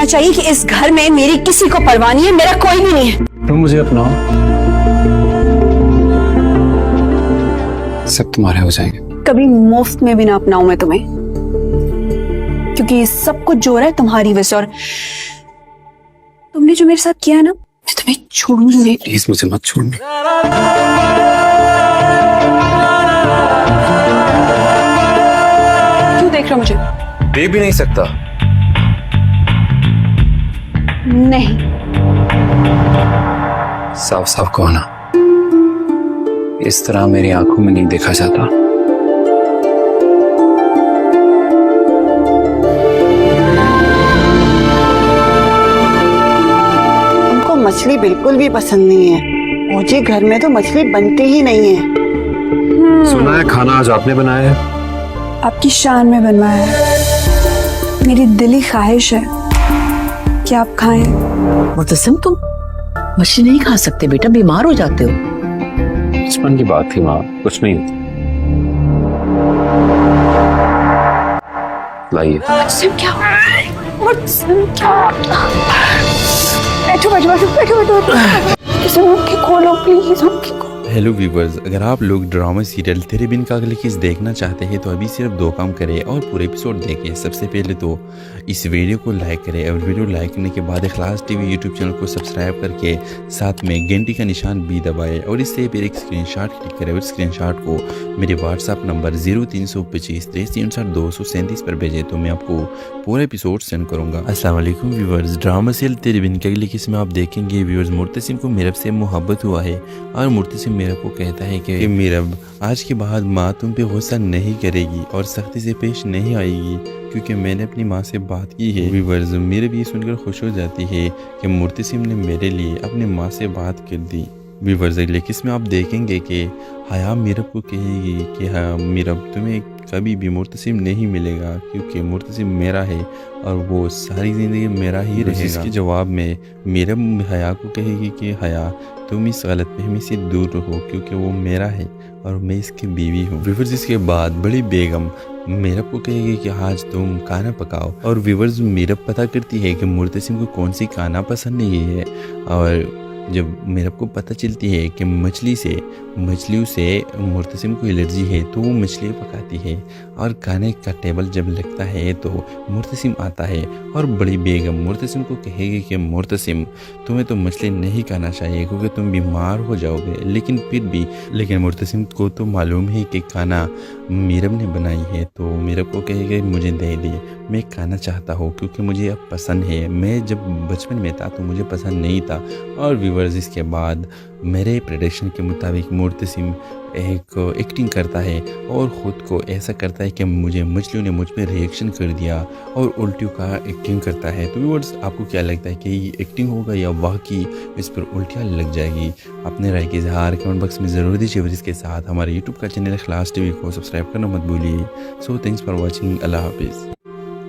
समझना चाहिए कि इस घर में मेरी किसी को परवाह नहीं है, मेरा कोई भी नहीं है। तुम मुझे अपनाओ, सब तुम्हारे हो जाएंगे। कभी मुफ्त में भी ना अपनाऊं मैं तुम्हें, क्योंकि ये सब कुछ जो हो रहा है तुम्हारी वजह से, और तुमने जो मेरे साथ किया है ना, मैं तुम्हें छोड़ूंगी नहीं। प्लीज मुझे मत छोड़ना। क्यों देख रहे हो मुझे? दे भी नहीं सकता। नहीं, साफ साफ कहो ना, इस तरह मेरी आंखों में नहीं देखा जाता। हमको मछली बिल्कुल भी पसंद नहीं है। मुझे घर में तो मछली बनती ही नहीं है। सुना है खाना आज आपने बनाया है। आपकी शान में बनवाया है। मेरी दिली ख्वाहिश है कि आप खाएं। मुतसिम, तुम मछली नहीं खा सकते बेटा, बीमार हो जाते हो। बचपन की बात थी माँ, कुछ नहीं। लाइए। मुझसे क्या? मुझसे क्या? बैठो बैठो बैठो बैठो बैठो। किसी आंखें खोलो प्लीज, आंखें खोलो। हेलो व्यूवर्स, अगर आप लोग ड्रामा सीरियल तेरे बिन का अगले किस देखना चाहते हैं तो अभी सिर्फ 2 काम करें और पूरे एपिसोड देखें। सबसे पहले तो इस वीडियो को लाइक करें और वीडियो लाइक करने के बाद इखलास टीवी यूट्यूब चैनल को सब्सक्राइब करके साथ में घंटी का निशान भी दबाएं और इससे फिर एक स्क्रीनशॉट क्लिक करें और स्क्रीनशॉट को मेरे व्हाट्सएप नंबर 0325 237 पर भेजें तो मैं आपको पूरा एपिसोड सेंड करूँगा। अस्सलाम वालेकुम व्यूवर्स, ड्रामा सीरियल तेरे बिन के अगले किस में आप देखेंगे व्यूवर्स मुर्तसिम को मीरब से मोहब्बत हुआ है और मुर्तसिम मीरब को कहता है कि मीरब आज के बाद माँ तुम पे गुस्सा नहीं करेगी और सख्ती से पेश नहीं आएगी क्योंकि मैंने अपनी माँ से बात की है। व्यूवर्स मीरब ये सुनकर खुश हो जाती है कि मुर्तसिम ने मेरे लिए अपनी माँ से बात कर दी। व्यूवर्स अगले किस में आप देखेंगे कि हया मीरब को कहेगी कि हाँ मीरब तुम्हें कभी भी मुर्तसिम नहीं मिलेगा क्योंकि मुर्तसिम मेरा है और वो सारी ज़िंदगी मेरा ही रहेगा। इसके जवाब में मीरब हया को कहेगी कि हया तुम इस गलतफहमी से दूर रहो क्योंकि वो मेरा है और मैं इसकी बीवी हूँ। व्यूवर्स इसके बाद बड़ी बेगम मीरब को कहेगी कि आज तुम खाना पकाओ और व्यूवर्स मीरब पता करती है कि मुर्तसिम को कौन सी खाना पसंद नहीं है और जब मीरब को पता चलती है कि मछलियों से मुर्तसिम को एलर्जी है तो वो मछली पकाती है और खाने का टेबल जब लगता है तो मुर्तसिम आता है और बड़ी बेगम मुर्तसिम को कहेगी कि मुर्तसिम तुम्हें तो मछली नहीं खाना चाहिए क्योंकि तुम बीमार हो जाओगे। लेकिन मुर्तसिम को तो मालूम है कि खाना मीरब ने बनाई है तो मीरब को कहेगी मुझे दे दिए, मैं खाना चाहता हूँ क्योंकि मुझे अब पसंद है। मैं जब बचपन में था तो मुझे पसंद नहीं था। और व्यूवर्स इसके बाद मेरे प्रेडिक्शन के मुताबिक मुर्तसिम एक एक्टिंग करता है और ख़ुद को ऐसा करता है कि मछलियों ने मुझ पर रिएक्शन कर दिया और उल्टियों का एक्टिंग करता है। तो व्यूअर्स आपको क्या लगता है कि ये एक्टिंग होगा या वाकई इस पर उल्टियाँ लग जाएगी? अपने राय के इजहार कमेंट बॉक्स में ज़रूर दीजिए और इसके साथ हमारे यूट्यूब का चैनल इखलास टीवी को सब्सक्राइब करना मत भूलिए। सो थैंक्स फॉर वॉचिंग, अल्लाह हाफिज़।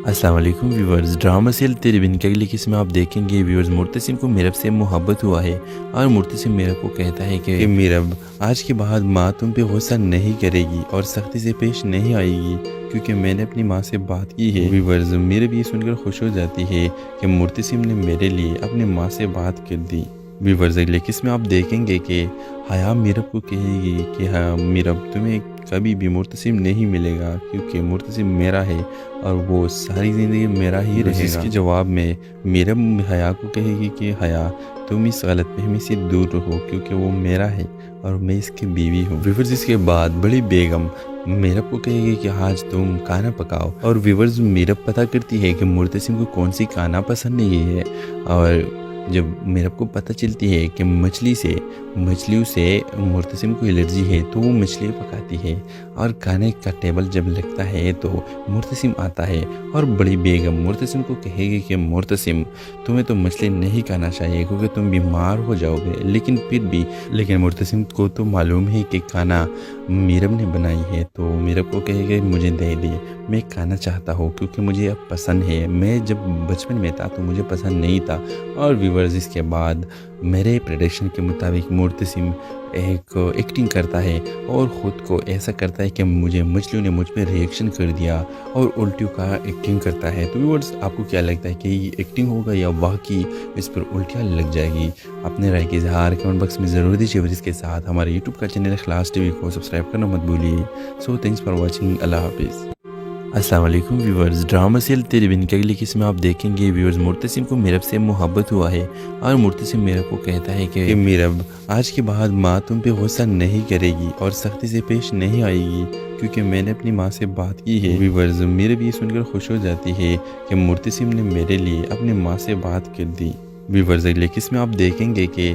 अस्सलाम वालेकुम व्यूवर्स, ड्रामा सीरियल तेरे बिन के अगले किस में आप देखेंगे व्यूवर्स मुर्तसिम को मीरब से मोहब्बत हुआ है और मुर्तसिम मीरब को कहता है कि मीरब आज के बाद माँ तुम पे गुस्सा नहीं करेगी और सख्ती से पेश नहीं आएगी क्योंकि मैंने अपनी माँ से बात की है। व्यूवर्स मीरब ये सुनकर खुश हो जाती है कि मुर्तसिम ने मेरे लिए अपनी माँ से बात कर दी। व्यूवर्स अगले किस में आप देखेंगे कि हया मीरब को कहेगी कि हाँ मीरब तुम्हें कभी भी मुर्तसिम नहीं मिलेगा क्योंकि मुर्तसिम मेरा है और वो सारी ज़िंदगी मेरा ही रहेगा। इसके जवाब में मीरब हया को कहेगी कि हया तुम इस गलतफहमी से दूर रहो क्योंकि वो मेरा है और मैं इसकी बीवी हूँ। व्यूवर्स इसके बाद बड़ी बेगम मीरब को कहेगी कि आज तुम खाना पकाओ और व्यूवर्स मीरब पता करती है कि मुर्तसिम को कौन सी खाना पसंद नहीं है और जब मीरब को पता चलती है कि मछलियों से मुर्तसिम को एलर्जी है तो वो मछली पकाती है और खाने का टेबल जब लगता है तो मुर्तसिम आता है और बड़ी बेगम मुर्तसिम को कहेगी कि मुर्तसिम तुम्हें तो मछली नहीं खाना चाहिए क्योंकि तुम बीमार हो जाओगे। लेकिन मुर्तसिम को तो मालूम है कि खाना मीरब ने बनाई है तो मीरब को कहेगी मुझे दे दिए, मैं खाना चाहता हूँ क्योंकि मुझे अब पसंद है। मैं जब बचपन में था तो मुझे पसंद नहीं था। और व्यूवर्स इसके बाद मेरे प्रेडिक्शन के मुताबिक मुर्तसिम एक एक्टिंग करता है और ख़ुद को ऐसा करता है कि मुझे मछलियों ने मुझ पर रिएक्शन कर दिया और उल्टियों का एक्टिंग करता है। तो व्यूवर्स आपको क्या लगता है कि ये एक्टिंग होगा या वाकई इस पर उल्टियाँ लग जाएगी? अपने राय के इजहार कमेंट बॉक्स में ज़रूर दीजिए और इसके साथ हमारे यूट्यूब का चैनल इखलास टीवी को सब्सक्राइब करना मत भूलिए। So thanks for watching. अल्लाह हाफिज़। अस्सलाम वालेकुम व्यूवर्स, ड्रामा सीरियल तेरे बिन की अगली किस्म में आप देखेंगे व्यूवर्स मुर्तसिम को मीरब से मोहब्बत हुआ है और मुर्तसिम मीरब को कहता है कि मीरब आज के बाद माँ तुम पे गुस्सा नहीं करेगी और सख्ती से पेश नहीं आएगी क्योंकि मैंने अपनी माँ से बात की है। व्यूवर्स मीरब ये सुनकर खुश हो जाती है कि मुर्तसिम ने मेरे लिए अपनी माँ से बात कर दी। व्यूवर्स अगले किस्म में आप देखेंगे कि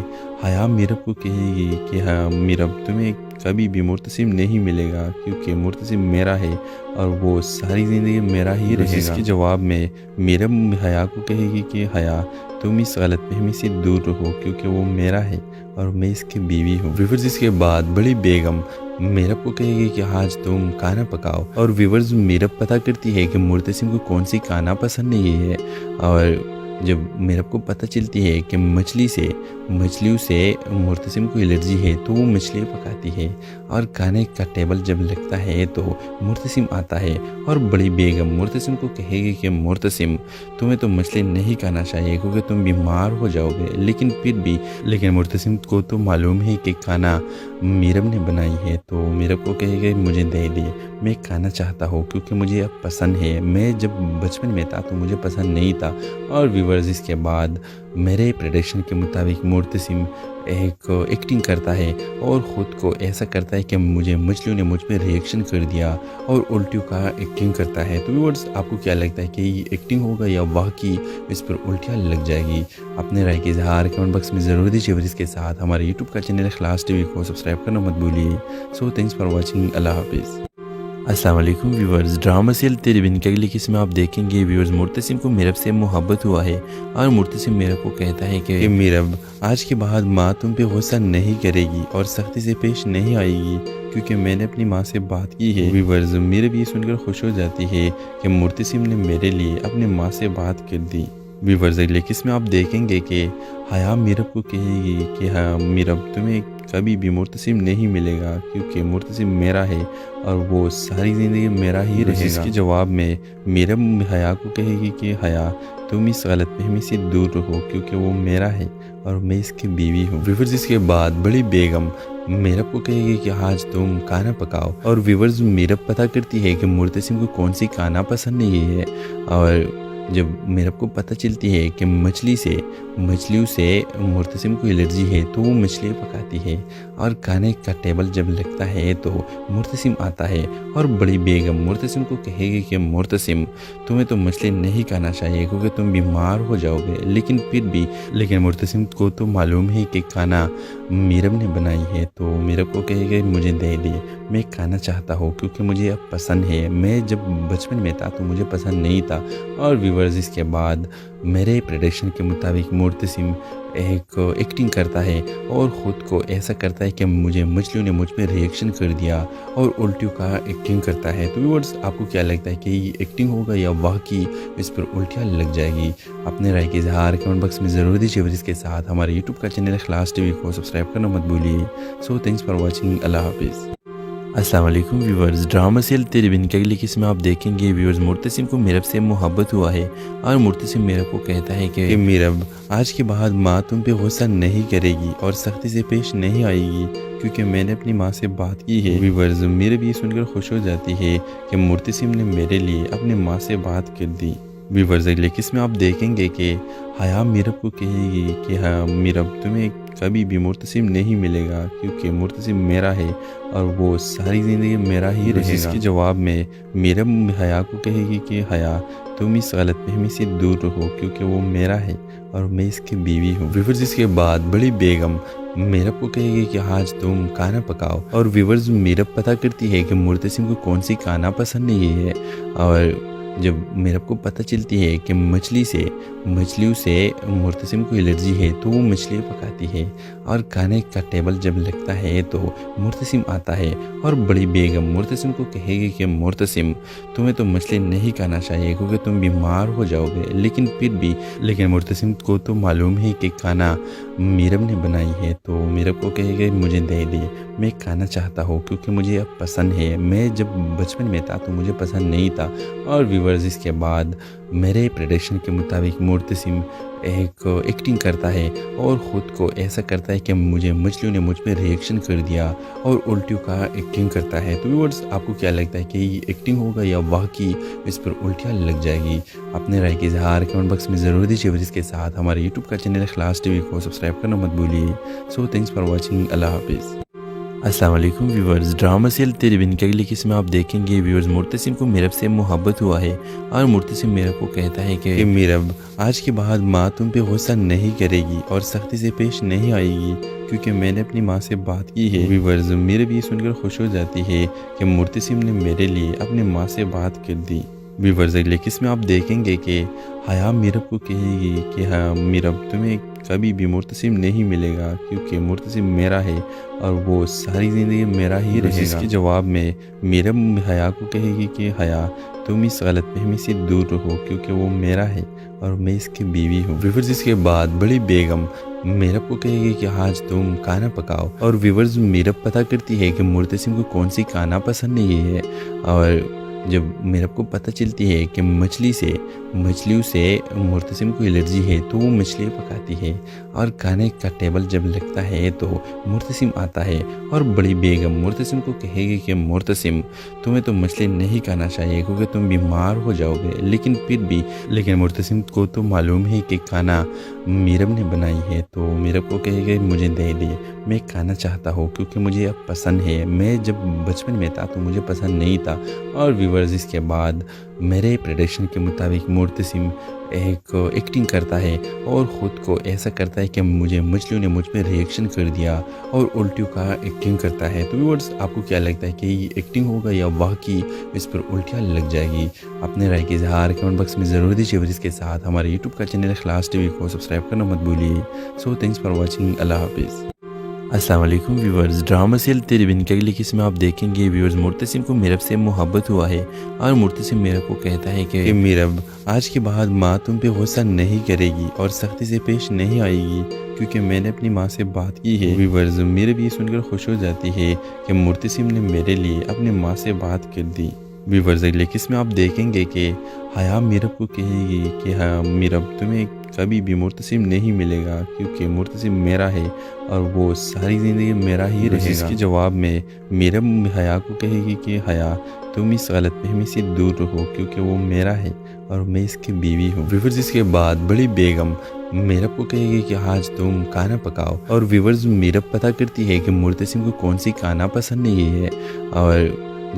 हया मीरब को कहेगी कि हाँ मीरब तुम्हें कभी भी मुर्तसिम नहीं मिलेगा क्योंकि मुर्तसिम मेरा है और वो सारी ज़िंदगी मेरा ही रहेगा। इसके जवाब में मीरब हया को कहेगी कि हया तुम इस गलतफहमी से दूर रहो क्योंकि वो मेरा है और मैं इसकी बीवी हूँ। व्यूवर्स इसके बाद बड़ी बेगम मीरब को कहेगी कि आज तुम खाना पकाओ और व्यूवर्स मीरब पता करती है कि मुर्तसिम को कौन सी खाना पसंद नहीं है और जब मीरब को पता चलती है कि मछलियों से मुर्तसिम को एलर्जी है तो वो मछली पकाती है और खाने का टेबल जब लगता है तो मुर्तसिम आता है और बड़ी बेगम मुर्तसिम को कहेगी कि मुर्तसिम तुम्हें तो मछली नहीं खाना चाहिए क्योंकि तुम बीमार हो जाओगे। लेकिन मुर्तसिम को तो मालूम है कि खाना मीरब ने बनाई है तो मीरब को कहेगा मुझे दे दे, मैं खाना चाहता हूँ क्योंकि मुझे अब पसंद है, मैं जब बचपन में था तो मुझे पसंद नहीं था। और व्यूवर्स इसके बाद मेरे प्रेडिक्शन के मुताबिक मुर्तसिम एक एक्टिंग करता है और ख़ुद को ऐसा करता है कि मुझे मछलियों ने मुझ पर रिएक्शन कर दिया और उल्टियों का एक्टिंग करता है। तो व्यूवर्स आपको क्या लगता है कि ये एक्टिंग होगा या वाकई इस पर उल्टियाँ लग जाएगी? अपने राय के इजहार कमेंट बॉक्स में ज़रूर दीजिए और इसके साथ हमारे यूट्यूब का चैनल इखलास टीवी को सब्सक्राइब करना मत भूलिए। So thanks for watching. अल्लाह हाफिज़। अस्सलाम वालेकुम व्यूवर्स, ड्रामा सीरियल तेरे बिन की अगली किस्म में आप देखेंगे व्यूवर्स मुर्तसिम को मीरब से मोहब्बत हुआ है और मुर्तसिम मीरब को कहता है कि मीरब आज के बाद माँ तुम पे गुस्सा नहीं करेगी और सख्ती से पेश नहीं आएगी क्योंकि मैंने अपनी माँ से बात की है। व्यूवर्स मीरब ये सुनकर खुश हो जाती है कि मुर्तसिम ने मेरे लिए अपनी माँ से बात कर दी। व्यूवर्स अगले किस्म में आप देखेंगे कि हया मीरब को कहेगी कि हाँ मीरब तुम्हें कभी भी मुर्तसिम नहीं मिलेगा क्योंकि मुर्तसिम मेरा है और वो सारी ज़िंदगी मेरा ही रहेगा। इसके जवाब में मीरब हया को कहेगी कि हया तुम इस गलतफहमी से दूर रहो क्योंकि वो मेरा है और मैं इसकी बीवी हूँ। व्यूवर्स इसके बाद बड़ी बेगम मीरब को कहेगी कि आज तुम खाना पकाओ और व्यूवर्स मीरब पता करती है कि मुर्तसिम को कौन सी खाना पसंद नहीं है और जब मीरब को पता चलती है कि मछलियों से मुर्तसिम को एलर्जी है तो वो मछली पकाती है और खाने का टेबल जब लगता है तो मुर्तसिम आता है और बड़ी बेगम मुर्तसिम को कहेगी कि मुर्तसिम तुम्हें तो मछली नहीं खाना चाहिए क्योंकि तुम बीमार हो जाओगे। लेकिन मुर्तसिम को तो मालूम है कि खाना मीरब ने बनाई है तो मीरब को कहेगा मुझे दे दे, मैं खाना चाहता हूँ क्योंकि मुझे अब पसंद है, मैं जब बचपन में था तो मुझे पसंद नहीं था। और व्यूवर्स इसके बाद मेरे प्रेडिक्शन के मुताबिक मुर्तसिम एक एक्टिंग करता है और ख़ुद को ऐसा करता है कि मुझे मछलियों ने मुझ पर रिएक्शन कर दिया और उल्टियों का एक्टिंग करता है। तो व्यूवर्स आपको क्या लगता है कि ये एक्टिंग होगा या वाकई इस पर उल्टियाँ लग जाएगी? अपने राय के इजहार कमेंट बॉक्स में ज़रूर दीजिए और इसके साथ हमारे यूट्यूब का चैनल इखलास टीवी को सब्सक्राइब करना मत भूलिए। So thanks for watching. अल्लाह हाफिज़। अस्सलाम वालेकुम व्यूवर्स, ड्रामा सीरियल तेरे बिन की अगली किस्म में आप देखेंगे व्यूवर्स मुर्तसिम को मीरब से मोहब्बत हुआ है और मुर्तसिम मीरब को कहता है कि मीरब आज के बाद माँ तुम पे गुस्सा नहीं करेगी और सख्ती से पेश नहीं आएगी क्योंकि मैंने अपनी माँ से बात की है। व्यूवर्स मीरब ये सुनकर खुश हो जाती है कि मुर्तसिम ने मेरे लिए अपनी माँ से बात कर दी। व्यूवर्स अगले किस्म में आप देखेंगे कि हया मीरब को कहेगी कि हाँ मीरब तुम्हें कभी भी मुर्तसिम नहीं मिलेगा क्योंकि मुर्तसिम मेरा है और वो सारी ज़िंदगी मेरा ही रहेगा। इसके जवाब में मीरब हया को कहेगी कि हया तुम इस गलतफहमी से दूर रहो क्योंकि वो मेरा है और मैं इसकी बीवी हूँ। व्यूवर्स इसके बाद बड़ी बेगम मीरब को कहेगी कि आज तुम खाना पकाओ और व्यूवर्स मीरब पता करती है कि मुर्तसिम को कौन सी खाना पसंद नहीं है और جب میرب کو پتہ چلتی ہے کہ مچھلیوں سے مرتسم کو الرجی ہے تو وہ مچھلیاں پکاتی ہے، اور کھانے کا ٹیبل جب لگتا ہے تو مرتسم آتا ہے اور بڑی بیگم مرتسم کو کہے گی کہ مرتسم تمہیں تو مچھلی نہیں کھانا چاہیے کیونکہ تم بیمار ہو جاؤ گے، لیکن مرتسم کو تو معلوم ہے کہ کھانا میرب نے بنائی ہے، تو میرب کو کہے گا مجھے دے دے، میں کھانا چاہتا ہوں کیونکہ مجھے اب پسند ہے، میں جب بچپن میں تھا تو مجھے پسند نہیں تھا۔ اور ویورز اس کے بعد میرے پریڈکشن کے مطابق مرتسم ایک ایکٹنگ کرتا ہے اور خود کو ایسا کرتا ہے کہ مچھلیوں نے مجھ پہ ریئیکشن کر دیا اور الٹیوں کا ایکٹنگ کرتا ہے۔ تو ویورز آپ کو کیا لگتا ہے کہ یہ ایکٹنگ ہوگا یا واقعی اس پر الٹیاں لگ جائے گی؟ اپنے رائے کا اظہار کمنٹ باکس میں ضرور دیجیے، اور اس کے ساتھ ہمارے یوٹیوب کا چینل اخلاص ٹی وی کو سبسکرائب کرنا مت بھولیے۔ سو تھینکس فار واچنگ، اللہ حافظ۔ السلام علیکم ویورز، ڈرامہ سیریل تیرے بن کی اگلی قسط میں آپ دیکھیں گے ویورز مرتسم کو میرب سے محبت ہوا ہے، اور مرتسم میرب کو کہتا ہے کہ میرب آج کے بعد ماں تم پہ غصہ نہیں کرے گی اور سختی سے پیش نہیں آئے گی کیونکہ میں نے اپنی ماں سے بات کی ہے۔ ویورز میرب یہ سن کر خوش ہو جاتی ہے کہ مرتسم نے میرے لیے اپنی ماں سے بات کر دی۔ ویورز اگلے قسط میں آپ دیکھیں گے کہ حیا میرب کو کہے گی کہ ہاں میرب تمہیں کبھی بھی مرتسم نہیں ملے گا کیونکہ مرتسم میرا ہے اور وہ ساری زندگی میرا ہی رہے گا۔ اس کے جواب میں میرب حیا کو کہے گی کہ حیا تم اس غلط فہمی سے دور رہو کیونکہ وہ میرا ہے اور میں اس کی بیوی ہوں۔ ویورز اس کے بعد بڑی بیگم میرب کو کہے گی کہ آج تم کھانا پکاؤ، اور ویورز میرب پتہ کرتی ہے کہ مرتسم کو کون سی کھانا پسند نہیں ہے، اور جب میرب کو پتہ چلتی ہے کہ مچھلیوں سے مرتسم کو الرجی ہے تو وہ مچھلیاں پکاتی ہے، اور کھانے کا ٹیبل جب لگتا ہے تو مرتسم آتا ہے اور بڑی بیگم مرتسم کو کہے گی کہ مرتسم تمہیں تو مچھلی نہیں کھانا چاہیے کیونکہ تم بیمار ہو جاؤ گے، لیکن مرتسم کو تو معلوم ہے کہ کھانا میرب نے بنائی ہے، تو میرب کو کہے گا مجھے دے دے، میں کھانا چاہتا ہوں کیونکہ مجھے اب پسند ہے، میں جب بچپن میں تھا تو مجھے پسند نہیں تھا۔ اور ویورز اس کے بعد میرے پریڈکشن کے مطابق مرتسم ایک ایکٹنگ کرتا ہے اور خود کو ایسا کرتا ہے کہ مچھلیوں نے مجھ پہ ریئیکشن کر دیا اور الٹیوں کا ایکٹنگ کرتا ہے۔ تو ویورز آپ کو کیا لگتا ہے کہ یہ ایکٹنگ ہوگا یا واقعی اس پر الٹیاں لگ جائے گی؟ اپنے رائے کا اظہار کمنٹ باکس میں ضرور دیجیے، اور اس کے ساتھ ہمارے یوٹیوب کا چینل اخلاص ٹی وی کو سبسکرائب کرنا مت بھولیے۔ سو تھینکس فار واچنگ، اللہ حافظ۔ السلام علیکم ویورز، ڈرامہ سیریل تیرے بن کی اگلی قسط میں آپ دیکھیں گے ویورز مرتسم کو میرب سے محبت ہوا ہے، اور مرتسم میرب کو کہتا ہے کہ میرب آج کے بعد ماں تم پہ غصہ نہیں کرے گی اور سختی سے پیش نہیں آئے گی کیونکہ میں نے اپنی ماں سے بات کی ہے۔ ویورز میرب یہ سن کر خوش ہو جاتی ہے کہ مرتسم نے میرے لیے اپنی ماں سے بات کر دی۔ ویورز اگلے قسط میں آپ دیکھیں گے کہ حیا میرب کو کہے گی کہ ہاں میرب تمہیں کبھی بھی مرتسم نہیں ملے گا کیونکہ مرتسم میرا ہے اور وہ ساری زندگی میرا ہی رہے گا۔ اس کے جواب میں میرب حیا کو کہے گی کہ حیا تم اس غلط فہمی سے دور رہو کیونکہ وہ میرا ہے اور میں اس کی بیوی ہوں۔ ویورز اس کے بعد بڑی بیگم میرب کو کہے گی کہ آج تم کھانا پکاؤ، اور ویورز میرب پتہ کرتی ہے کہ مرتسم کو کون سی کھانا پسند نہیں ہے، اور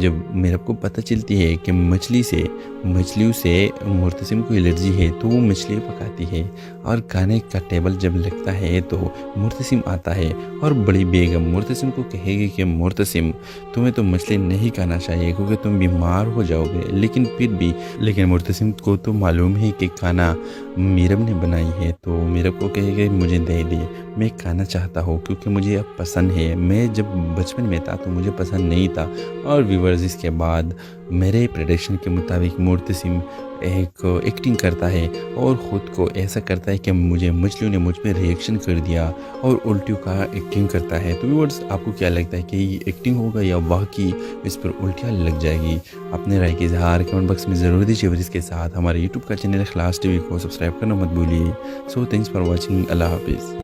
جب میرب کو پتہ چلتی ہے کہ مچھلیوں سے مرتسم کو الرجی ہے تو وہ مچھلیاں پکاتی ہے، اور کھانے کا ٹیبل جب لگتا ہے تو مرتسم آتا ہے اور بڑی بیگم مرتسم کو کہے گی کہ مرتسم تمہیں تو مچھلی نہیں کھانا چاہیے کیونکہ تم بیمار ہو جاؤ گے، لیکن مرتسم کو تو معلوم ہے کہ کھانا میرب نے بنائی ہے، تو میرب کو کہے گا مجھے دے دے، میں کھانا چاہتا ہوں کیونکہ مجھے اب پسند ہے، میں جب بچپن میں تھا تو مجھے پسند نہیں تھا۔ اور ویورز اس کے بعد میرے پریڈکشن کے مطابق مرتسم ایک ایکٹنگ کرتا ہے اور خود کو ایسا کرتا ہے کہ مچھلیوں نے مجھ پہ ریئیکشن کر دیا اور الٹیوں کا ایکٹنگ کرتا ہے۔ تو ویورز آپ کو کیا لگتا ہے کہ یہ ایکٹنگ ہوگا یا واقعی اس پر الٹیاں لگ جائے گی؟ اپنے رائے کا اظہار کمنٹ باکس میں ضرور دیجیے، اور اس کے ساتھ ہمارے یوٹیوب کا چینل اخلاص ٹی وی کو سبسکرائب کرنا مت بھولیے۔ سو تھینکس فار واچنگ، اللہ حافظ۔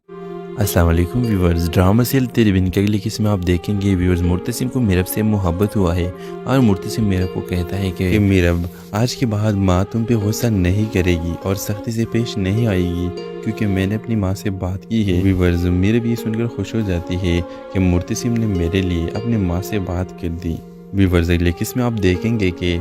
السلام علیکم ویورز، ڈرامہ سیریل تیرے بن کی اگلی قسط میں آپ دیکھیں گے ویورز مرتسم کو میرب سے محبت ہوا ہے، اور مرتسم میرب کو کہتا ہے کہ میرب آج کے بعد ماں تم پہ غصہ نہیں کرے گی اور سختی سے پیش نہیں آئے گی کیونکہ میں نے اپنی ماں سے بات کی ہے۔ ویورز میرب یہ سن کر خوش ہو جاتی ہے کہ مرتسم نے میرے لیے اپنی ماں سے بات کر دی۔ व्यूवर्स अगले किस में आप देखेंगे कि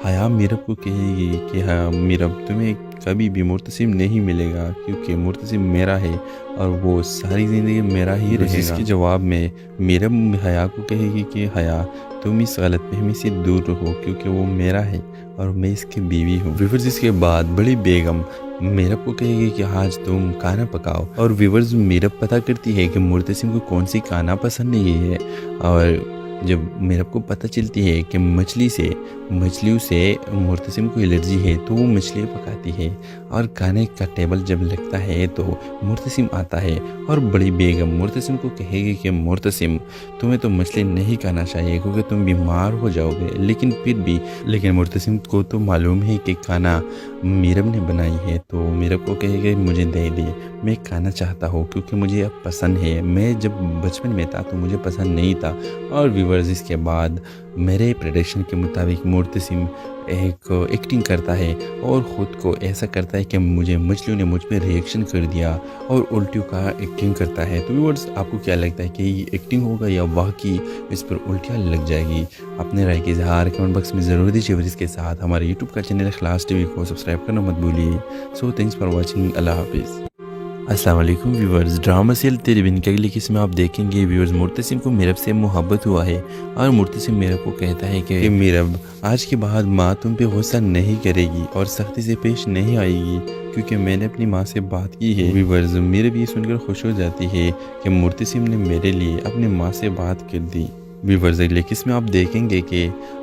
हया मीरब को कहेगी कि हाँ मीरब तुम्हें कभी भी मुर्तसिम नहीं मिलेगा क्योंकि मुर्तसिम मेरा है और वो सारी ज़िंदगी मेरा ही रहेगा। इसके जवाब में मीरब हया को कहेगी कि हया तुम इस गलतफहमी से दूर रहो क्योंकि वो मेरा है और मैं इसकी बीवी हूँ। व्यूवर्स इसके बाद बड़ी बेगम मीरब को कहेगी कि आज तुम खाना पकाओ और व्यूवर्स मीरब पता करती है कि मुर्तसिम को कौन सी खाना पसंद नहीं है और जब मीरब को पता चलती है कि मछलियों से मुर्तसिम को एलर्जी है तो वो मछलियाँ पकाती है और खाने का टेबल जब लगता है तो मुर्तसिम आता है और बड़ी बेगम मुर्तसिम को कहेगी कि मुर्तसिम तुम्हें तो मछली नहीं खाना चाहिए क्योंकि तुम बीमार हो जाओगे। लेकिन मुर्तसिम को तो मालूम है कि खाना मीरब ने बनाई है तो मीरब को कहेगा मुझे दे दे, मैं खाना चाहता हूँ क्योंकि मुझे अब पसंद है, मैं जब बचपन में था तो मुझे पसंद नहीं था। और व्यूवर्स इसके बाद मेरे प्रेडिक्शन के मुताबिक मुर्तसिम एक एक्टिंग करता है और ख़ुद को ऐसा करता है कि मछलियों ने मुझ पर रिएक्शन कर दिया और उल्टियों का एक्टिंग करता है। तो व्यूअर्स आपको क्या लगता है कि ये एक्टिंग होगा या वाकई इस पर उल्टियाँ लग जाएगी? अपने राय के इज़हार कमेंट बॉक्स में ज़रूर दीजिए और इसके साथ हमारे यूट्यूब का चैनल इखलास टीवी को सब्सक्राइब करना मत भूलिए। So thanks for watching. अल्लाह हाफिज़। अस्सलाम वालेकुम व्यूवर्स, ड्रामा सीरियल तेरे बिन के अगली किस्म में आप देखेंगे व्यूवर्स मुर्तसिम को मीरब से मोहब्बत हुआ है और मुर्तसिम मीरब को कहता है कि मीरब आज के बाद माँ तुम पे गुस्सा नहीं करेगी और सख्ती से पेश नहीं आएगी क्योंकि मैंने अपनी माँ से बात की है। व्यूवर्स मीरब ये सुनकर खुश हो जाती है कि मुर्तसिम ने मेरे लिए अपनी माँ से बात कर दी। व्यूवर्स अगले किस्म में आप देखेंगे कि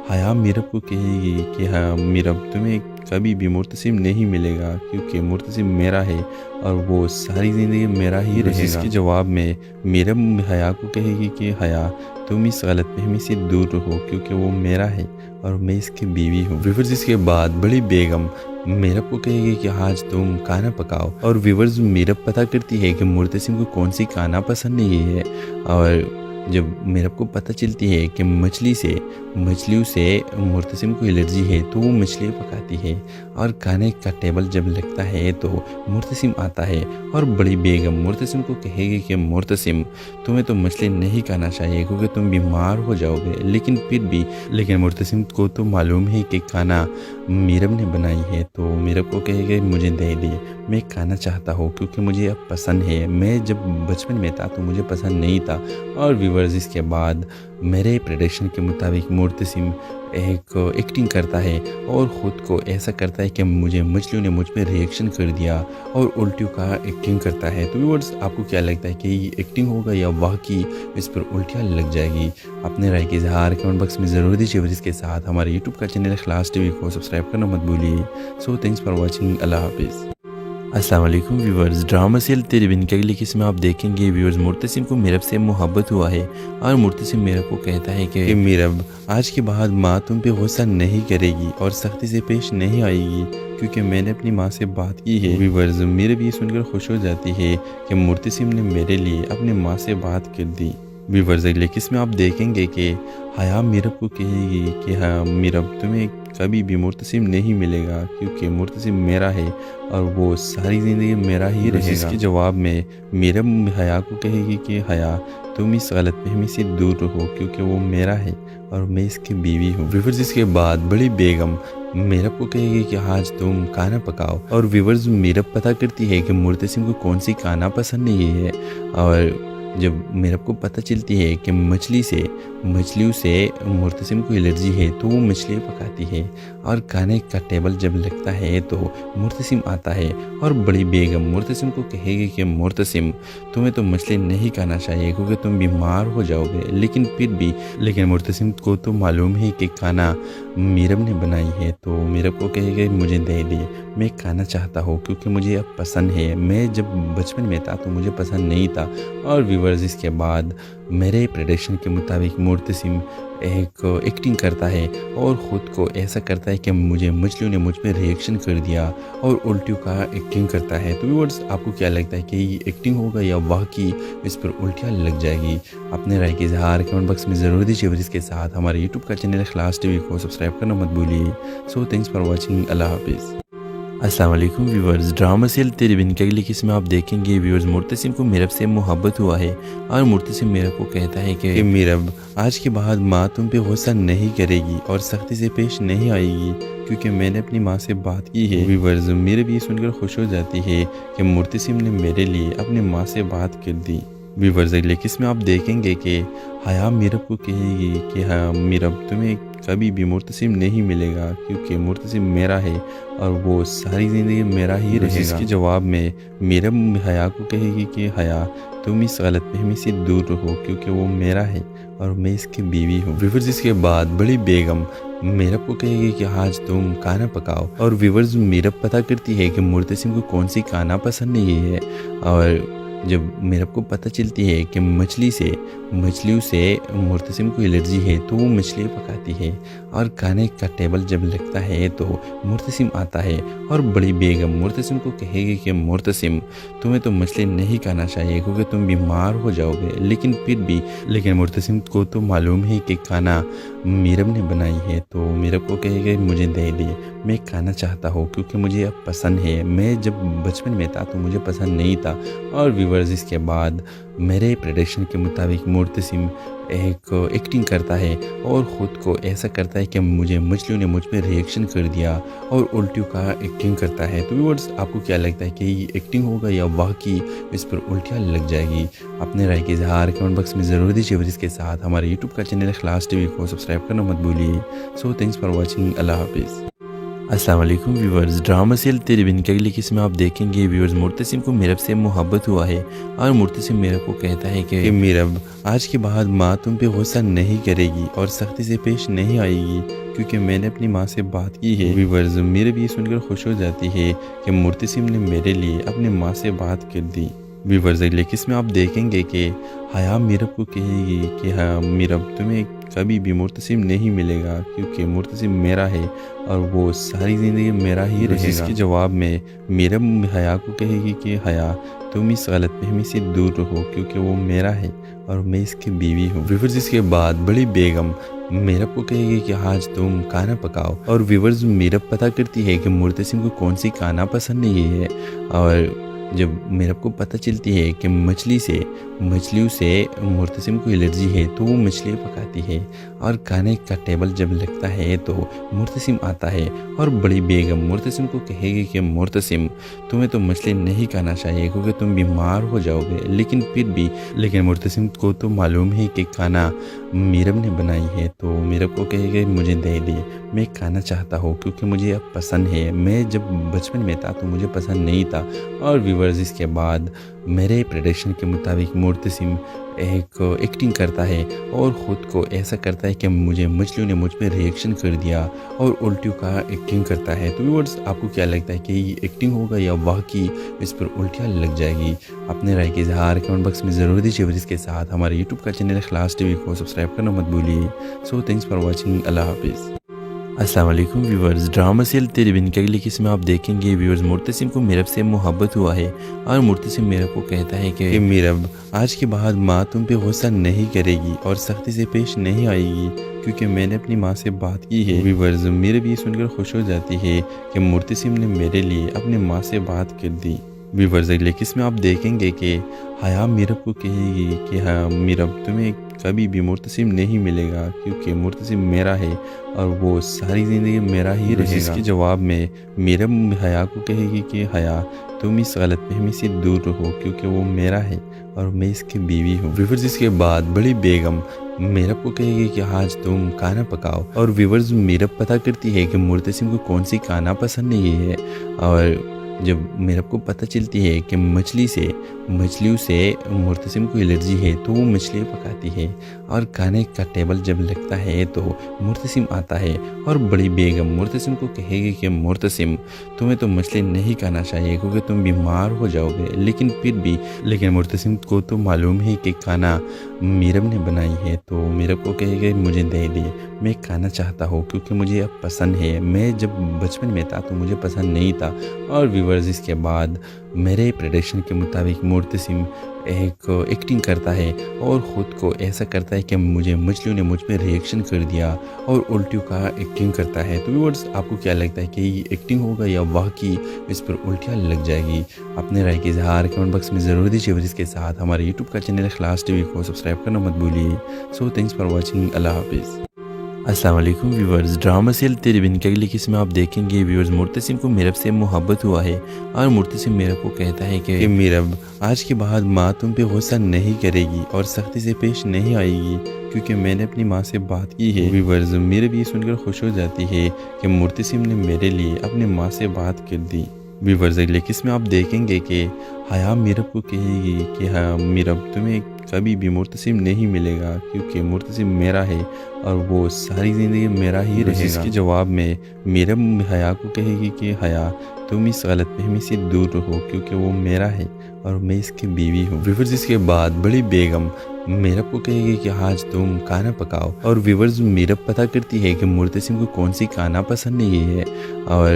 हया मीरब को कहेगी कि हाँ मीरब तुम्हें कभी भी मुर्तसिम नहीं मिलेगा क्योंकि मुर्तसिम मेरा है और वो सारी ज़िंदगी मेरा ही रहेगा। इसके जवाब में मीरब हया को कहेगी कि हया तुम इस गलतफहमी से दूर रहो क्योंकि वो मेरा है और मैं इसकी बीवी हूँ। व्यूवर्स इसके बाद बड़ी बेगम मीरब को कहेगी कि आज तुम खाना पकाओ और व्यूवर्स मीरब पता करती है कि मुर्तसिम को कौन सी खाना पसंद नहीं है और जब मीरब को पता चलती है कि मछलियों से मुर्तसिम को एलर्जी है तो वो मछलियाँ पकाती है और खाने का टेबल जब लगता है तो मुर्तसिम आता है और बड़ी बेगम मुर्तसिम को कहेगी कि मुर्तसिम तुम्हें तो मछली नहीं खाना चाहिए क्योंकि तुम बीमार हो जाओगे। लेकिन मुर्तसिम को तो मालूम है कि खाना मीरब ने बनाई है तो मीरब को कहेगा मुझे दे दे, मैं खाना चाहता हूँ क्योंकि मुझे अब पसंद है, मैं जब बचपन में था तो मुझे पसंद नहीं था। और व्यूवर्स इसके बाद मेरे प्रेडिक्शन के मुताबिक मुर्तसिम एक एक्टिंग करता है और ख़ुद को ऐसा करता है कि मछलियों ने मुझ पर रिएक्शन कर दिया और उल्टियों का एक्टिंग करता है। तो व्यूअर्स आपको क्या लगता है कि ये एक्टिंग होगा या वाकई इस पर उल्टियाँ लग जाएगी? अपने राय के इज़हार कमेंट बॉक्स में ज़रूर दीजिए और इसके साथ हमारे यूट्यूब का चैनल इखलास टीवी को सब्सक्राइब करना मत भूलिए। So thanks for watching. अल्लाह हाफिज़। अस्सलाम वालेकुम व्यूवर्स, ड्रामा सीरियल तेरे बिन के अगली किस्म में आप देखेंगे व्यूवर्स मुर्तसिम को मीरब से मोहब्बत हुआ है और मुर्तसिम मीरब को कहता है कि मीरब आज के बाद माँ तुम पे गुस्सा नहीं करेगी और सख्ती से पेश नहीं आएगी क्योंकि मैंने अपनी माँ से बात की है। व्यूवर्स मीरब ये सुनकर खुश हो जाती है कि मुर्तसिम ने मेरे लिए अपनी माँ से बात कर दी। व्यूवर्स अगले किस्म में आप देखेंगे कि हया मीरब को कहेगी कि हाँ मीरब तुम्हें कभी भी मुर्तसिम नहीं मिलेगा क्योंकि मुर्तसिम मेरा है और वो सारी ज़िंदगी मेरा ही रहेगा। इसके जवाब में मीरब हया को कहेगी कि हया तुम इस गलतफहमी से दूर रहो क्योंकि वो मेरा है और मैं इसकी बीवी हूँ। व्यूवर्स इसके बाद बड़ी बेगम मीरब को कहेगी कि आज तुम खाना पकाओ और व्यूवर्स मीरब पता करती है कि मुर्तसिम को कौन सी खाना पसंद नहीं है और जब मीरब को पता चलती है कि मछलियों से मुर्तसिम को एलर्जी है तो वो मछलियाँ पकाती है और खाने का टेबल जब लगता है तो मुर्तसिम आता है और बड़ी बेगम मुर्तसिम को कहेगी कि मुर्तसिम तुम्हें तो मछली नहीं खाना चाहिए क्योंकि तुम बीमार हो जाओगे। लेकिन मुर्तसिम को तो मालूम है कि खाना मीरब ने बनाई है तो मीरब को कहेगा मुझे दे दे, मैं खाना चाहता हूँ क्योंकि मुझे अब पसंद है, मैं जब बचपन में था तो मुझे पसंद नहीं था। और व्यूवर्स इसके बाद मेरे प्रेडिक्शन के मुताबिक मुर्तसिम एक एक्टिंग करता है और ख़ुद को ऐसा करता है कि मछलियों ने मुझ पर रिएक्शन कर दिया और उल्टियों का एक्टिंग करता है। तो व्यूअर्स आपको क्या लगता है कि ये एक्टिंग होगा या वाकई इस पर उल्टियाँ लग जाएगी? अपने राय के इज़हार कमेंट बॉक्स में ज़रूर दीजिए और इसके साथ हमारे यूट्यूब का चैनल इखलास टीवी को सब्सक्राइब करना मत भूलिए। So thanks for watching. अल्लाह हाफिज़। अस्सलाम वालेकुम व्यूवर्स, ड्रामा सीरियल तेरे बिन की अगली किस्म में आप देखेंगे व्यूवर्स मुर्तसिम को मीरब से मोहब्बत हुआ है और मुर्तसिम मीरब को कहता है कि मीरब आज के बाद माँ तुम पे गुस्सा नहीं करेगी और सख्ती से पेश नहीं आएगी क्योंकि मैंने अपनी माँ से बात की है। व्यूवर्स मीरब ये सुनकर खुश हो जाती है कि मुर्तसिम ने मेरे लिए अपनी माँ से बात कर दी। व्यूवर्स अगले किस्म में आप देखेंगे कि हया मीरब को कहेगी कि हाँ मीरब तुम्हें कभी भी मुर्तसिम नहीं मिलेगा क्योंकि मुर्तसिम मेरा है और वो सारी ज़िंदगी मेरा ही रहेगा। इसके जवाब में मीरब हया को कहेगी कि हया तुम इस गलतफहमी से दूर रहो क्योंकि वो मेरा है और मैं इसकी बीवी हूँ। व्यूवर्स इसके बाद बड़ी बेगम मीरब को कहेगी कि आज तुम खाना पकाओ और व्यूवर्स मीरब पता करती है कि मुर्तसिम को कौन सी खाना पसंद नहीं है और जब मीरब को पता चलती है कि मछलियों से मुर्तसिम को एलर्जी है तो वो मछलियाँ पकाती है और खाने का टेबल जब लगता है तो मुर्तसिम आता है और बड़ी बेगम मुर्तसिम को कहेगी कि मुर्तसिम तुम्हें तो मछली नहीं खाना चाहिए क्योंकि तुम बीमार हो जाओगे। लेकिन मुर्तसिम को तो मालूम है कि खाना मीरब ने बनाई है तो मीरब को कहेगा मुझे दे दे, मैं खाना चाहता हूँ क्योंकि मुझे अब पसंद है, मैं जब बचपन में था तो मुझे पसंद नहीं था। और व्यूवर्स इसके बाद मेरे प्रेडिक्शन के मुताबिक मुर्तसिम एक एक्टिंग करता है और ख़ुद को ऐसा करता है कि मछलियों ने मुझ पर रिएक्शन कर दिया और उल्टियों का एक्टिंग करता है। तो व्यूअर्स आपको क्या लगता है कि ये एक्टिंग होगा या वाकई इस पर उल्टियाँ लग जाएगी? अपने राय के इजहार कमेंट बॉक्स में ज़रूर दीजिए और इसके साथ हमारे यूट्यूब का चैनल इखलास टीवी को सब्सक्राइब करना मत भूलिए। सो थैंक्स फॉर वॉचिंग, अल्लाह हाफिज़। अस्सलाम वालेकुम व्यूवर्स, ड्रामा सीरियल तेरे बिन की अगली किस्म में आप देखेंगे व्यूवर्स मुर्तसिम को मीरब से मोहब्बत हुआ है और मुर्तसिम मीरब को कहता है कि मीरब आज के बाद माँ तुम पे गुस्सा नहीं करेगी और सख्ती से पेश नहीं आएगी क्योंकि मैंने अपनी माँ से बात की है। व्यूवर्स मीरब ये सुनकर खुश हो जाती है कि मुर्तसिम ने मेरे लिए अपनी माँ से बात कर दी। व्यूवर्स अगले किस्म में आप देखेंगे कि हया मीरब को कहेगी कि हाँ मीरब तुम्हें कभी भी मुर्तसिम नहीं मिलेगा क्योंकि मुर्तसिम मेरा है और वो सारी ज़िंदगी मेरा ही रहेगा। इसके जवाब में मीरब हया को कहेगी कि हया तुम इस गलतफहमी से दूर रहो क्योंकि वो मेरा है और मैं इसकी बीवी हूँ। व्यूवर्स इसके बाद बड़ी बेगम मीरब को कहेगी कि आज तुम खाना पकाओ और व्यूवर्स मीरब पता करती है कि मुर्तसिम को कौन सी खाना पसंद नहीं है और जब मीरब को पता चलती है कि मछलियों से मुर्तसिम को एलर्जी है तो वो मछलियाँ पकाती है और खाने का टेबल जब लगता है तो मुर्तसिम आता है और बड़ी बेगम मुर्तसिम को कहेगी कि मुर्तसिम तुम्हें तो मछली नहीं खाना चाहिए क्योंकि तुम बीमार हो जाओगे। लेकिन मुर्तसिम को तो मालूम है कि खाना मीरब ने बनाई है तो मीरब को कहेगा मुझे दे दे, मैं खाना चाहता हूँ क्योंकि मुझे अब पसंद है, मैं जब बचपन में था तो मुझे पसंद नहीं था। और व्यूवर्स इसके बाद मेरे प्रेडिक्शन के मुताबिक मुर्तसिम एक एक्टिंग करता है और ख़ुद को ऐसा करता है कि मछलियों ने मुझ पर रिएक्शन कर दिया और उल्टियों का एक्टिंग करता है। तो व्यूअर्स आपको क्या लगता है कि ये एक्टिंग होगा या वाकई इस पर उल्टियाँ लग जाएगी? अपने राय के इजहार कमेंट बॉक्स में ज़रूर दीजिए और इसके साथ हमारे यूट्यूब का चैनल इखलास टीवी को सब्सक्राइब करना मत भूलिए। सो थैंक्स फॉर वॉचिंग, अल्लाह हाफिज़। अस्सलाम वालेकुम व्यूवर्स, ड्रामा सीरियल तेरे बिन की अगली किस्म में आप देखेंगे व्यूवर्स मुर्तसिम को मीरब से मोहब्बत हुआ है और मुर्तसिम मीरब को कहता है कि मीरब आज के बाद माँ तुम पे गुस्सा नहीं करेगी और सख्ती से पेश नहीं आएगी क्योंकि मैंने अपनी माँ से बात की है। व्यूवर्स मीरब ये सुनकर खुश हो जाती है कि मुर्तसिम ने मेरे लिए अपनी माँ से बात कर दी। व्यूवर्स अगले किस्म में आप देखेंगे कि हया मीरब को कहेगी कि हाँ मीरब तुम्हें कभी भी मुर्तसिम नहीं मिलेगा क्योंकि मुर्तसिम मेरा है और वो सारी ज़िंदगी मेरा ही रहेगा। इसके जवाब में मीरब हया को कहेगी कि हया तुम इस गलतफहमी से दूर रहो क्योंकि वो मेरा है और मैं इसकी बीवी हूँ। व्यूवर्स इसके बाद बड़ी बेगम मीरब को कहेगी कि आज तुम खाना पकाओ और व्यूवर्स मीरब पता करती है कि मुर्तसिम को कौन सी खाना पसंद नहीं है और जब मीरब को पता चलती है कि मछलियों से मुर्तसिम को एलर्जी है तो वो मछलियाँ पकाती है और खाने का टेबल जब लगता है तो मुर्तसिम आता है और बड़ी बेगम मुर्तसिम को कहेगी कि मुर्तसिम तुम्हें तो मछली नहीं खाना चाहिए क्योंकि तुम बीमार हो जाओगे। लेकिन मुर्तसिम को तो मालूम है कि खाना मीरब ने बनाई है तो मीरब को कहेगा मुझे दे दे, मैं खाना चाहता हूँ क्योंकि मुझे अब पसंद है, मैं जब बचपन में था तो मुझे पसंद नहीं था। और व्यूवर्स इसके बाद میرے پریڈکشن کے مطابق مرتسم ایک ایکٹنگ کرتا ہے اور خود کو ایسا کرتا ہے کہ مجھے مچھلیوں نے مجھ پہ ریئیکشن کر دیا اور الٹیوں کا ایکٹنگ کرتا ہے. تو ویورز آپ کو کیا لگتا ہے کہ یہ ایکٹنگ ہوگا یا واقعی اس پر الٹیاں لگ جائے گی؟ اپنے رائے کا اظہار کمنٹ باکس میں ضرور دیجیے اور اس کے ساتھ ہمارے یوٹیوب کا چینل اخلاص ٹی وی کو سبسکرائب کرنا مت بھولیے. سو تھینکس فار واچنگ. اللہ حافظ. السلام علیکم ویورز. ڈرامہ سیریل تیرے بن کی اگلی قسط میں آپ دیکھیں گے ویورز مرتسم کو میرب سے محبت ہوا ہے اور مرتسم میرب کو کہتا ہے کہ میرب آج کے بعد ماں تم پہ غصہ نہیں کرے گی اور سختی سے پیش نہیں آئے گی کیونکہ میں نے اپنی ماں سے بات کی ہے. ویورز میرب یہ سن کر خوش ہو جاتی ہے کہ مرتسم نے میرے لیے اپنی ماں سے بات کر دی. ویورز اگلی قسط میں آپ دیکھیں گے کہ حیا میرب کو کہے گی کہ ہاں میرب تمہیں کبھی بھی مرتسم نہیں ملے گا کیونکہ مرتسم میرا ہے اور وہ ساری زندگی میرا ہی رہے گا. اس کے جواب میں میرب حیا کو کہے گی کہ حیا تم اس غلط فہمی سے دور رہو کیونکہ وہ میرا ہے اور میں اس کی بیوی ہوں. ویورز اس کے بعد بڑی بیگم میرب کو کہے گی کہ آج تم کھانا پکاؤ اور ویورز میرب پتہ کرتی ہے کہ مرتسم کو کون سی کھانا پسند نہیں ہے اور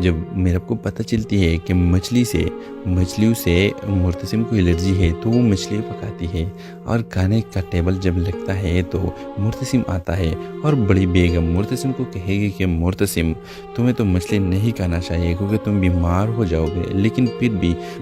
جب میرب کو پتہ چلتی ہے کہ مچھلیوں سے مرتسم کو الرجی ہے تو وہ مچھلی پکاتی ہے اور کھانے کا ٹیبل جب لگتا ہے تو مرتسم آتا ہے اور بڑی بیگم مرتسم کو کہے گی کہ مرتسم تمہیں تو مچھلی نہیں کھانا چاہیے کیونکہ تم بیمار ہو جاؤ گے.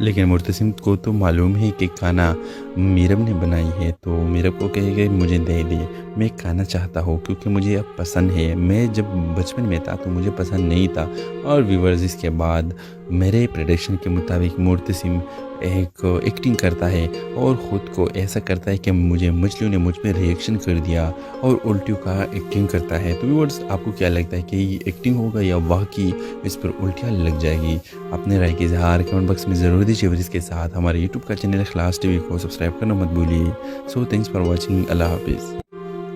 لیکن مرتسم کو تو معلوم ہے کہ کھانا میرب نے بنائی ہے تو میرب کو کہے گا مجھے دے دے, میں کھانا چاہتا ہوں کیونکہ مجھے اب پسند ہے, میں جب بچپن میں تھا تو مجھے پسند نہیں تھا. اور ویورز اس کے بعد میرے پریڈکشن کے مطابق مرتسم ایک ایکٹنگ کرتا ہے اور خود کو ایسا کرتا ہے کہ مجھے مچھلیوں نے مجھ پہ ریئیکشن کر دیا اور الٹیوں کا ایکٹنگ کرتا ہے. تو ویورز آپ کو کیا لگتا ہے کہ یہ ایکٹنگ ہوگا یا واقعی اس پر الٹیاں لگ جائے گی؟ اپنے رائے کا اظہار کمنٹ باکس میں ضرور دیجیے اور اس کے ساتھ ہمارے یوٹیوب کا چینل اخلاص ٹی وی کو سبسکرائب کرنا مت بھولیے. سو تھینکس فار واچنگ. اللہ حافظ.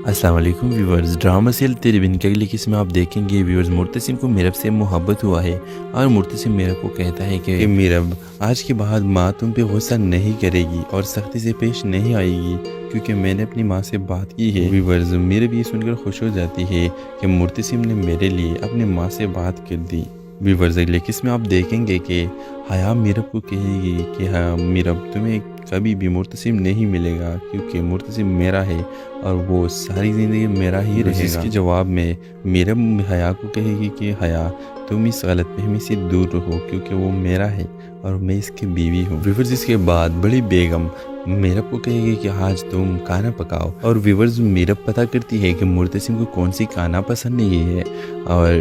السلام علیکم ویورز. ڈرامہ سیریل تیرے بن کی اگلی قسط میں آپ دیکھیں گے ویورز مرتسم کو میرب سے محبت ہوا ہے اور مرتسم میرب کو کہتا ہے کہ میرب آج کے بعد ماں تم پہ غصہ نہیں کرے گی اور سختی سے پیش نہیں آئے گی کیونکہ میں نے اپنی ماں سے بات کی ہے. ویورز میرب یہ سن کر خوش ہو جاتی ہے کہ مرتسم نے میرے لیے اپنی ماں سے بات کر دی. ویورز اگلی قسط میں آپ دیکھیں گے کہ حیا میرب کو کہے گی کہ ہاں میرب تمہیں کبھی بھی مرتسم نہیں ملے گا کیونکہ مرتسم میرا ہے اور وہ ساری زندگی میرا ہی رہے گا. اس کے جواب میں میرب حیا کو کہے گی کہ حیا تم اس غلط فہمی سے دور رہو کیونکہ وہ میرا ہے اور میں اس کی بیوی ہوں. ویورز اس کے بعد بڑی بیگم میرب کو کہے گی کہ آج تم کھانا پکاؤ اور ویورز میرب پتہ کرتی ہے کہ مرتسم کو کون سی کھانا پسند نہیں ہے اور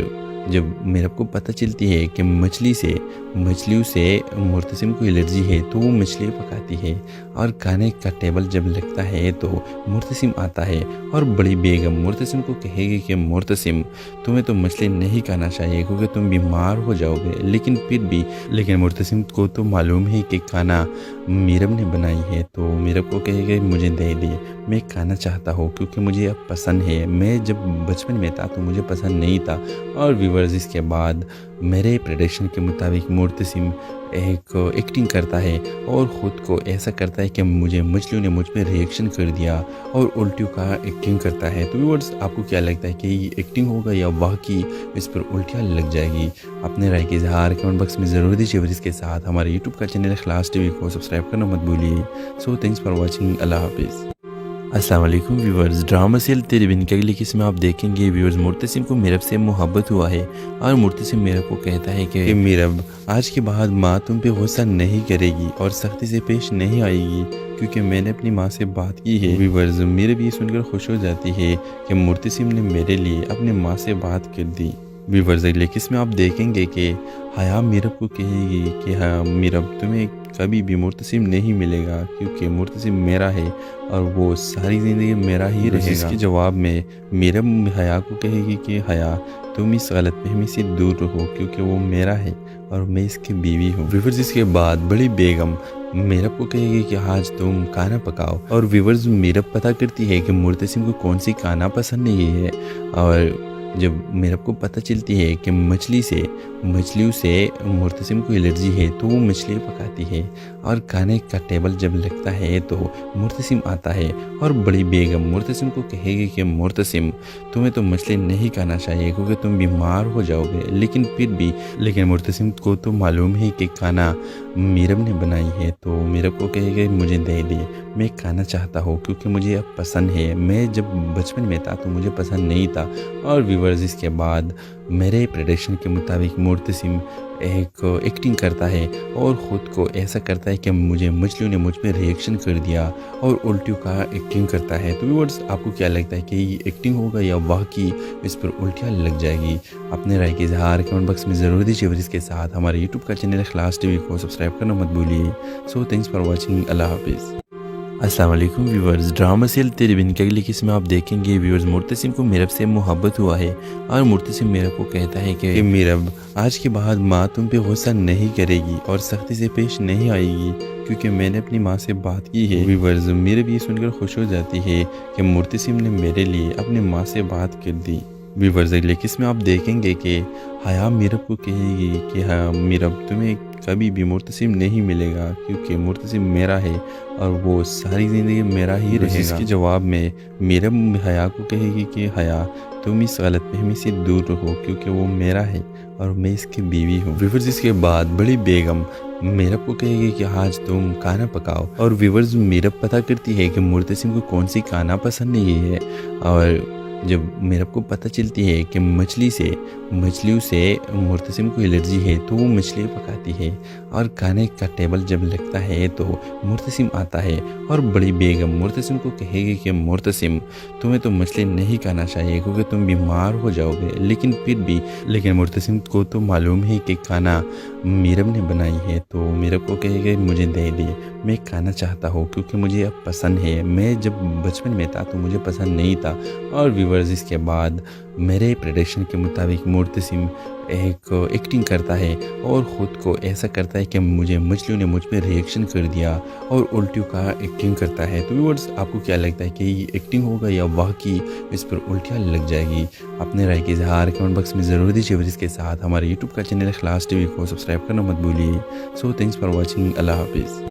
جب میرب کو پتہ چلتی ہے کہ مچھلیوں سے مرتسم کو الرجی ہے تو وہ مچھلی پکاتی ہے اور کھانے کا ٹیبل جب لگتا ہے تو مرتسم آتا ہے اور بڑی بیگم مرتسم کو کہے گی کہ مرتسم تمہیں تو مچھلی نہیں کھانا چاہیے کیونکہ تم بیمار ہو جاؤ گے. لیکن مرتسم کو تو معلوم ہے کہ کھانا میرب نے بنائی ہے تو میرب کو کہے گا مجھے دے دے, میں کھانا چاہتا ہوں کیونکہ مجھے اب پسند ہے, میں جب بچپن میں تھا تو مجھے پسند نہیں تھا. اور ویورز اس کے بعد میرے پریڈکشن کے مطابق مرتسم ایک ایکٹنگ کرتا ہے اور خود کو ایسا کرتا ہے کہ مجھے مچھلیوں نے مجھ پہ ریئیکشن کر دیا اور الٹیوں کا ایکٹنگ کرتا ہے. تو ویورز آپ کو کیا لگتا ہے کہ یہ ایکٹنگ ہوگا یا واقعی اس پر الٹیاں لگ جائے گی؟ اپنے رائے کا اظہار کمنٹ باکس میں ضرور دیجیے اور اس کے ساتھ ہمارے یوٹیوب کا چینل اخلاص ٹی وی کو سبسکرائب کرنا مت بھولیے. سو تھینکس فار واچنگ. اللہ حافظ. السلام علیکم ویورز. ڈرامہ سیریل تیرے بن کی اگلی قسط میں آپ دیکھیں گے ویورز مرتسم کو میرب سے محبت ہوا ہے اور مرتسم میرب کو کہتا ہے کہ میرب آج کے بعد ماں تم پہ غصہ نہیں کرے گی اور سختی سے پیش نہیں آئے گی کیونکہ میں نے اپنی ماں سے بات کی ہے. ویورز میرب یہ سن کر خوش ہو جاتی ہے کہ مرتسم نے میرے لیے اپنی ماں سے بات کر دی. ویورز اگلی قسط میں آپ دیکھیں گے کہ حیا میرب کو کہے گی کہ ہاں میرب تمہیں کبھی بھی مرتسم نہیں ملے گا کیونکہ مرتسم میرا ہے اور وہ ساری زندگی میرا ہی رہے گا. اس کے جواب میں میرب حیا کو کہے گی کہ حیا تم اس غلط فہمی سے دور رہو کیونکہ وہ میرا ہے اور میں اس کی بیوی ہوں. ویورز اس کے بعد بڑی بیگم میرب کو کہے گی کہ آج تم کھانا پکاؤ اور ویورز میرب پتہ کرتی ہے کہ مرتسم کو کون سی کھانا پسند نہیں ہے اور जब मीरब को पता चलती है कि मछलियों से मुर्तसिम को एलर्जी है तो वो मछली पकाती है और खाने का टेबल जब लगता है तो मुर्तसिम आता है और बड़ी बेगम मुर्तसिम को कहेगी कि मुर्तसिम तुम्हें तो मछली नहीं खाना चाहिए क्योंकि तुम बीमार हो जाओगे, लेकिन मुर्तसिम को तो मालूम है कि खाना मीरब ने बनाई है तो मीरब को कहेगा मुझे दे दे, मैं खाना चाहता हूँ क्योंकि मुझे अब पसंद है, मैं जब बचपन में था तो मुझे पसंद नहीं था। और व्यूअर्स इसके बाद मेरे प्रेडिक्शन के मुताबिक मुर्तसिम एक एक्टिंग करता है और ख़ुद को ऐसा करता है कि मछलियों ने मुझ पर रिएक्शन कर दिया और उल्टियों का एक्टिंग करता है। तो व्यूअर्स आपको क्या लगता है कि ये एक्टिंग होगा या वाकई इस पर उल्टियाँ लग जाएगी? अपने राय के इजहार कमेंट बॉक्स में ज़रूर दीजिए। इसके साथ हमारे यूट्यूब का चैनल इखलास टीवी को सब्सक्राइब करना मत भूलिए। So thanks for watching. अल्लाह हाफिज़। अस्सलाम वालेकुम व्यूअर्स, ड्रामा सीरियल तेरे बिन की अगली किस्म में आप देखेंगे व्यूअर्स मुर्तसिम को मीरब से मोहब्बत हुआ है और मुर्तसिम मीरब को कहता है कि मीरब आज के बाद माँ तुम पे गुस्सा नहीं करेगी और सख्ती से पेश नहीं आएगी क्योंकि मैंने अपनी माँ से बात की है। व्यूअर्स मीरब ये सुनकर खुश हो जाती है कि मुर्तसिम ने मेरे लिए अपनी माँ से बात कर दी। व्यूअर्स अगले किस्म में आप देखेंगे कि हया मीरब को कहेगी कि हाँ मीरब तुम्हें कभी भी मुर्तसिम नहीं मिलेगा क्योंकि मुर्तसिम मेरा है और वो सारी ज़िंदगी मेरा ही रहेगा। इसके जवाब में मीरब हया को कहेगी कि हया तुम इस गलतफहमी से दूर रहो क्योंकि वो मेरा है और मैं इसकी बीवी हूँ। व्यूअर्स इसके बाद बड़ी बेगम मीरब को कहेगी कि आज तुम खाना पकाओ और व्यूअर्स मीरब पता करती है कि मुर्तसिम को कौन सी खाना पसंद नहीं है और जब मीरब को पता चलती है कि मछलियों से मुर्तसिम को एलर्जी है तो वो मछली पकाती है और खाने का टेबल जब लगता है तो मुर्तसिम आता है और बड़ी बेगम मुर्तसिम को कहेगी कि मुर्तसिम तुम्हें तो मछली नहीं खाना चाहिए क्योंकि तुम बीमार हो जाओगे, लेकिन मुर्तसिम को तो मालूम है कि खाना मीरब ने बनाई है तो मीरब को कहेगा मुझे दे दे, मैं खाना चाहता हूँ क्योंकि मुझे अब पसंद है, मैं जब बचपन में था तो मुझे पसंद नहीं था। और व्यूअर्स इसके बाद मेरे प्रेडिक्शन के मुताबिक मुर्तसिम एक एक्टिंग करता है और ख़ुद को ऐसा करता है कि मछलियों ने मुझ पर रिएक्शन कर दिया और उल्टियों का एक्टिंग करता है। तो व्यूअर्स आपको क्या लगता है कि ये एक्टिंग होगा या वाकई इस पर उल्टियाँ लग जाएगी? अपने राय के इजहार कमेंट बॉक्स में ज़रूर दीजिए। इसके साथ हमारे यूट्यूब का चैनल इखलास टीवी को सब्सक्राइब करना मत भूलिए। So thanks for watching. अल्लाह हाफिज़।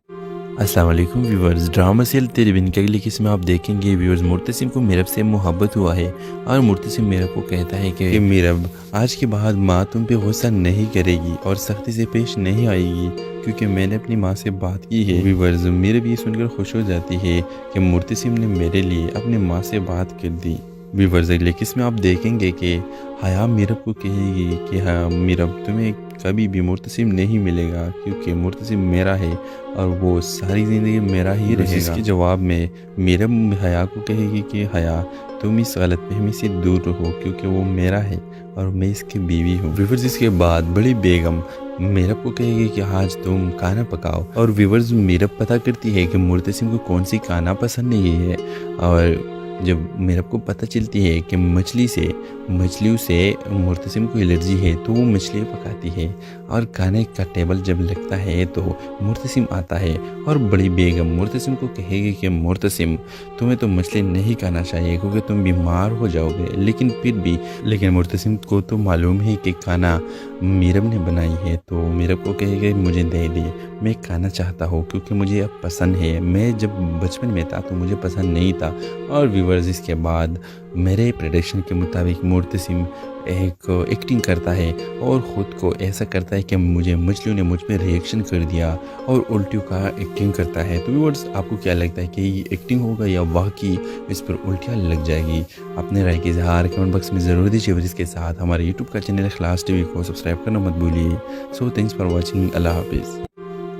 अस्सलाम वालेकुम व्यूअर्स, ड्रामा सीरियल तेरे बिन की अगली किस्म में आप देखेंगे व्यूअर्स मुर्तसिम को मीरब से मोहब्बत हुआ है और मुर्तसिम मीरब को कहता है कि मीरब आज के बाद माँ तुम पे गुस्सा नहीं करेगी और सख्ती से पेश नहीं आएगी क्योंकि मैंने अपनी माँ से बात की है। व्यूअर्स मीरब ये सुनकर खुश हो जाती है कि मुर्तसिम ने मेरे लिए अपनी माँ से बात कर दी। व्यूअर्स अगले किस्म में आप देखेंगे कि हया मीरब को कहेगी कि हाँ मीरब तुम्हें कभी भी मुर्तसिम नहीं मिलेगा क्योंकि मुर्तसिम मेरा है और वो सारी ज़िंदगी मेरा ही रहेगा। इसके जवाब में मीरब हया को कहेगी कि हया तुम इस गलतफहमी से दूर रहो क्योंकि वो मेरा है और मैं इसकी बीवी हूँ। व्यूअर्स इसके बाद बड़ी बेगम मीरब को कहेगी कि आज तुम खाना पकाओ और व्यूअर्स मीरब पता करती है कि मुर्तसिम को कौन सी खाना पसंद नहीं है और जब मीरब को पता चलती है कि मछलियों से मुर्तसिम को एलर्जी है तो वो मछली पकाती है और खाने का टेबल जब लगता है तो मुर्तसिम आता है और बड़ी बेगम मुर्तसिम को कहेगी कि मुर्तसिम तुम्हें तो मछली नहीं खाना चाहिए क्योंकि तुम बीमार हो जाओगे, लेकिन मुर्तसिम को तो मालूम है कि खाना मीरब ने बनाई है तो मीरब को कहेगा मुझे दे दे, मैं खाना चाहता हूँ क्योंकि मुझे अब पसंद है, मैं जब बचपन में था तो मुझे पसंद नहीं था। और व्यूअर्स इसके बाद मेरे प्रेडिक्शन के मुताबिक मुर्तसिम एक एक्टिंग करता है और ख़ुद को ऐसा करता है कि मछलियों ने मुझ पर रिएक्शन कर दिया और उल्टियों का एक्टिंग करता है। तो व्यूअर्स आपको क्या लगता है कि ये एक्टिंग होगा या वाकई इस पर उल्टियाँ लग जाएगी? अपने राय के इजहार कमेंट बॉक्स में ज़रूर दीजिए। इसके साथ हमारे यूट्यूब का चैनल इखलास टीवी को सब्सक्राइब करना मत भूलिए। So thanks for watching. अल्लाह हाफिज़।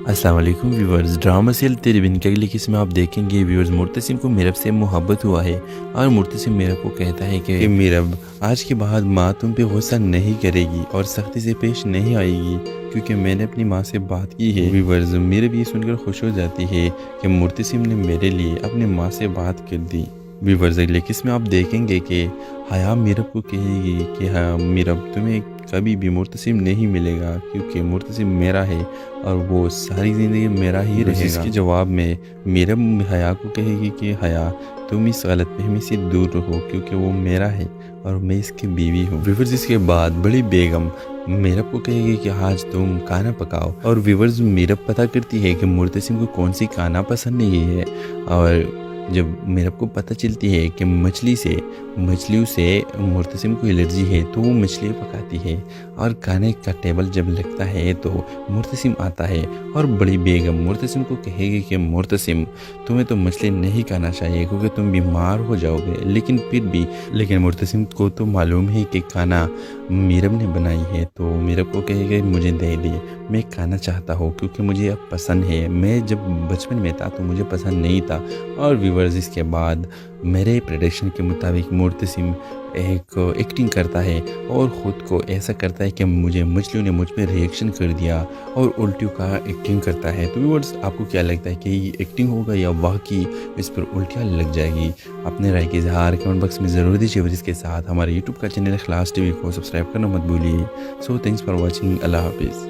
अस्सलाम वालेकुम व्यूअर्स, ड्रामा सीरियल तेरे बिन की अगली किस्म में आप देखेंगे व्यूअर्स मुर्तसिम को मीरब से मोहब्बत हुआ है और मुर्तसिम मीरब को कहता है कि मीरब आज के बाद माँ तुम पे गुस्सा नहीं करेगी और सख्ती से पेश नहीं आएगी क्योंकि मैंने अपनी माँ से बात की है। व्यूअर्स मीरब ये सुनकर खुश हो जाती है कि मुर्तसिम ने मेरे लिए अपनी माँ से बात कर दी। व्यूअर्स अगले किस्म में आप देखेंगे कि हया मीरब को कहेगी कि हाँ मीरब तुम्हें कभी भी मुर्तसिम नहीं मिलेगा क्योंकि मुर्तसिम मेरा है और वो सारी ज़िंदगी मेरा ही रहेगा। इसके जवाब में मीरब हया को कहेगी कि हया तुम इस गलतफहमी से दूर रहो क्योंकि वो मेरा है اور میں اس کی بیوی ہوں۔ ویورز اس کے بعد بڑی بیگم میرب کو کہے گی کہ آج تم کھانا پکاؤ، اور ویورز میرب پتہ کرتی ہے کہ مرتسم کو کون سی کھانا پسند نہیں ہے، اور جب میرب کو پتہ چلتی ہے کہ مچھلیوں سے مرتسم کو الرجی ہے تو وہ مچھلی پکاتی ہے، اور کھانے کا ٹیبل جب لگتا ہے تو مرتسم آتا ہے اور بڑی بیگم مرتسم کو کہے گی کہ مرتسم تمہیں تو مچھلی نہیں کھانا چاہیے کیونکہ تم بیمار ہو جاؤ گے، لیکن مرتسم کو تو معلوم ہے کہ کھانا میرب نے بنائی ہے، تو میرب کو کہے گا مجھے دے دے، میں کھانا چاہتا ہوں کیونکہ مجھے اب پسند ہے، میں جب بچپن میں تھا تو مجھے پسند نہیں تھا۔ اور ویورز اس کے بعد میرے پریڈکشن کے مطابق مرتسم ایک ایکٹنگ کرتا ہے اور خود کو ایسا کرتا ہے کہ مچھلیوں نے مجھ پہ ریئیکشن کر دیا، اور الٹیوں کا ایکٹنگ کرتا ہے۔ تو ویورز آپ کو کیا لگتا ہے کہ یہ ایکٹنگ ہوگا یا واقعی اس پر الٹیاں لگ جائے گی؟ اپنے رائے کا اظہار کمنٹ باکس میں ضرور دیجیے، اور اس کے ساتھ ہمارے یوٹیوب کا چینل اخلاص ٹی وی کو سبسکرائب کرنا مت بھولیے۔ سو تھینکس فار واچنگ، اللہ حافظ۔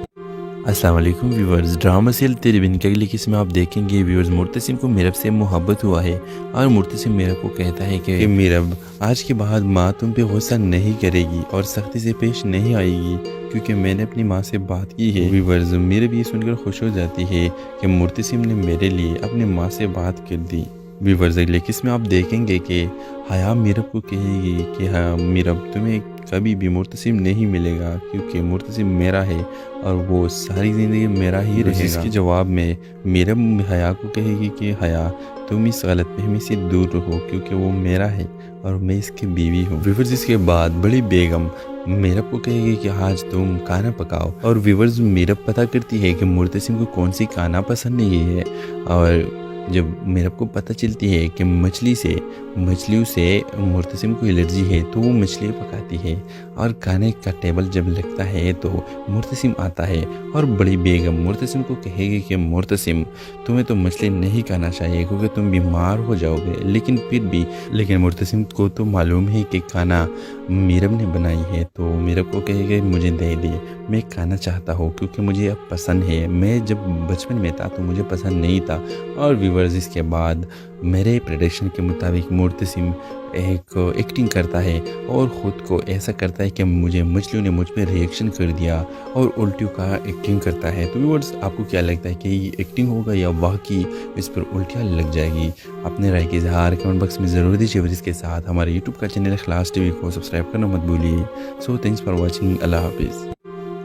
السلام علیکم ویورز، ڈرامہ سیریل تیرے بن کے اگلی قسم میں آپ دیکھیں گے ویورز مرتسم کو میرب سے محبت ہوا ہے، اور مرتسم میرب کو کہتا ہے کہ میرب آج کے بعد ماں تم پہ غصہ نہیں کرے گی اور سختی سے پیش نہیں آئے گی کیونکہ میں نے اپنی ماں سے بات کی ہے۔ ویورز میرب یہ سن کر خوش ہو جاتی ہے کہ مرتسم نے میرے لیے اپنی ماں سے بات کر دی۔ ویورز اگلی قسم میں آپ دیکھیں گے کہ حیا میرب کو کہے گی کہ ہاں میرب تمہیں کبھی بھی مرتسم نہیں ملے گا کیونکہ مرتسم میرا ہے اور وہ ساری زندگی میرا ہی رہے گا۔ اس کے جواب میں میرب حیا کو کہے گی کہ حیا تم اس غلط فہمی سے دور رہو کیونکہ وہ میرا ہے اور میں اس کی بیوی ہوں۔ ویورز اس کے بعد بڑی بیگم میرب کو کہے گی کہ آج تم کھانا پکاؤ، اور ویورز میرب پتہ کرتی ہے کہ مرتسم کو کون سی کھانا پسند نہیں ہے، اور جب میرب کو پتہ چلتی ہے کہ مچھلیوں سے مرتسم کو الرجی ہے تو وہ مچھلی پکاتی ہے، اور کھانے کا ٹیبل جب لگتا ہے تو مرتسم آتا ہے اور بڑی بیگم مرتسم کو کہے گی کہ مرتسم تمہیں تو مچھلی نہیں کھانا چاہیے کیونکہ تم بیمار ہو جاؤ گے، لیکن مرتسم کو تو معلوم ہے کہ کھانا میرب نے بنائی ہے، تو میرب کو کہے گا مجھے دے دے، میں کھانا چاہتا ہوں کیونکہ مجھے اب پسند ہے، میں جب بچپن میں تھا تو مجھے پسند نہیں تھا۔ اور ویورز اس کے بعد میرے پریڈکشن کے مطابق مرتسم ایک ایکٹنگ کرتا ہے اور خود کو ایسا کرتا ہے کہ مچھلیوں نے مجھ پہ ریئیکشن کر دیا، اور الٹیوں کا ایکٹنگ کرتا ہے۔ تو ویورز آپ کو کیا لگتا ہے کہ یہ ایکٹنگ ہوگا یا واقعی اس پر الٹیاں لگ جائے گی؟ اپنے رائے کا اظہار کمنٹ باکس میں ضرور دیجیے، اور اس کے ساتھ ہمارے یوٹیوب کا چینل اخلاص ٹی وی کو سبسکرائب کرنا مت بھولیے۔ سو تھینکس فار واچنگ، اللہ حافظ۔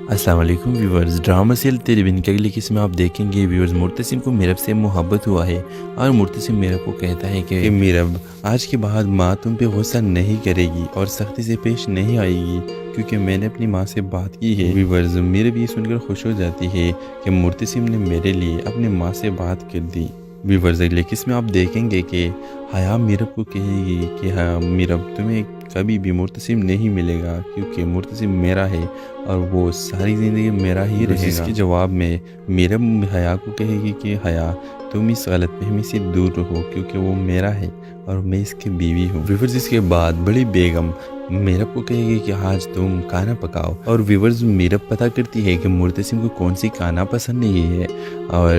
السلام علیکم ویورز، ڈرامہ سیریل تیرے بن کے اگلی قسم میں آپ دیکھیں گے ویورز مرتسم کو میرب سے محبت ہوا ہے، اور مرتسم میرب کو کہتا ہے کہ میرب آج کے بعد ماں تم پہ غصہ نہیں کرے گی اور سختی سے پیش نہیں آئے گی کیونکہ میں نے اپنی ماں سے بات کی ہے۔ ویورز میرب یہ سن کر خوش ہو جاتی ہے کہ مرتسم نے میرے لیے اپنی ماں سے بات کر دی۔ ویورز اگلی قسم میں آپ دیکھیں گے کہ حیا میرب کو کہے گی کہ ہاں میرب تمہیں کبھی بھی مرتسم نہیں ملے گا کیونکہ مرتسم میرا ہے اور وہ ساری زندگی میرا ہی رہے گا۔ اس کے جواب میں میرب حیا کو کہے گی کہ حیا تم اس غلط فہمی سے دور رہو کیونکہ وہ میرا ہے اور میں اس کی بیوی ہوں۔ ویورز اس کے بعد بڑی بیگم میرب کو کہے گی کہ آج تم کھانا پکاؤ، اور ویورز میرب پتہ کرتی ہے کہ مرتسم کو کون سی کھانا پسند نہیں ہے، اور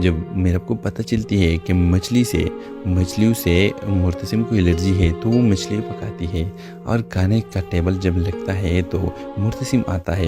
جب میرب کو پتہ چلتی ہے کہ مچھلیوں سے مرتسم کو الرجی ہے تو وہ مچھلی پکاتی ہے، اور کھانے کا ٹیبل جب لگتا ہے تو مرتسم آتا ہے